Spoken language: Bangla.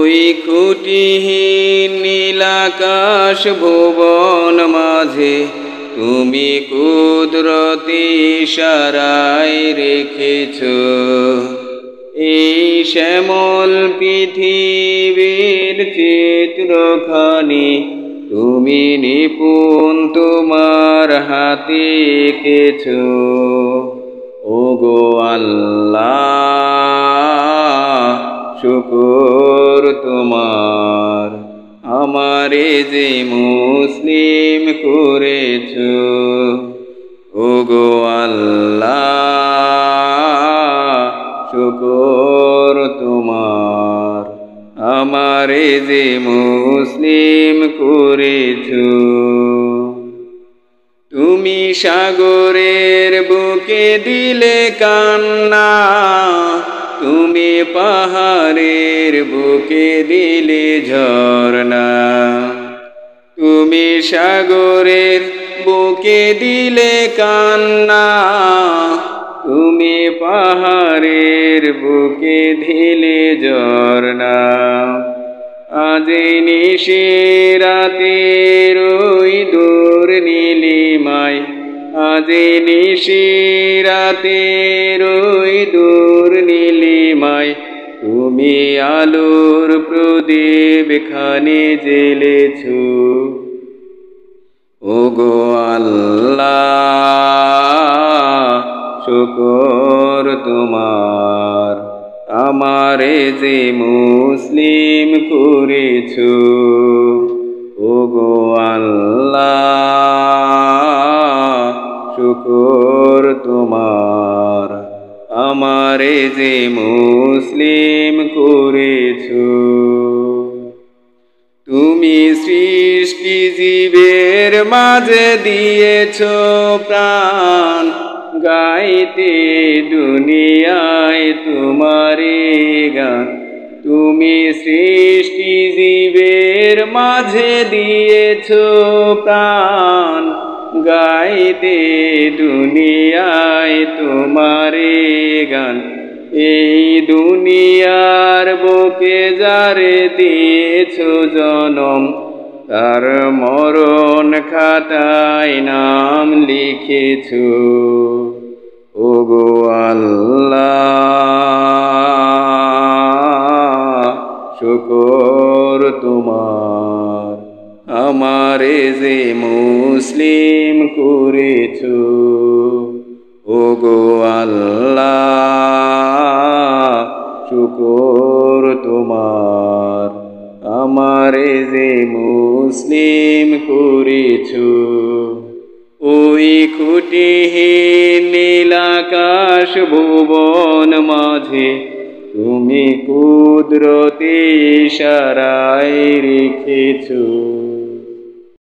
ওই খুঁটিহীন নীলাকাশ ভুবন মাঝে তুমি কুদরতি ইশারায় রেখেছ এই শ্যামল পৃথিবীর চিত্রখানি তুমি নিপুণ তোমার হাতে এঁকেছ। ওগো আল্লাহ শুকর তোমার, আমারে যে মুসলিম করেছ। ওগো আল্লাহ শুকর তোমার, আমারে যে মুসলিম করেছ। তুমি সাগরের বুকে দিলে কান্না, তুমি পাহাড়ের বুকে দিলে ঝরনা। তুমি সাগরের বুকে দিলে কান্না, তুমি পাহাড়ের বুকে দিলে ঝরনা। আজ নিশিরাতের ওই দূর নীলিমায়, আজ নিশিরাতের ওই দূর নীলিমায় তুমি আলোর প্রদীপ খানি জ্বেলেছ। ওগো আল্লাহ শুকর তোমার, আমারে যে মুসলিম করেছ। ওগো আল্লাহ শুকর তোমার, আমারে যে মুসলিম করেছ। তুমি সৃষ্টি জীবের মাঝে দিয়েছ প্রাণ, গাইতে দুনিয়ায় তোমারে গান। তুমি সৃষ্টি জীবের মাঝে দিয়েছ প্রাণ, গাইতে দুনিয়ায় তোমারে গান। এই দুনিয়ার বুকে যারে দিয়েছ জনম, তার মরণ খাতায় নাম লিখেছ। ওগো আল্লাহ শুকর তোমার, আমারে যে মুসলিম করেছ। ওগো আল্লাহ শুকর তোমার, আমারে যে মুসলিম করেছ। ওই খুঁটিহীন নীলাকাশ ভুবন মাঝে তুমি কুদরতি ইশারায় রেখেছ।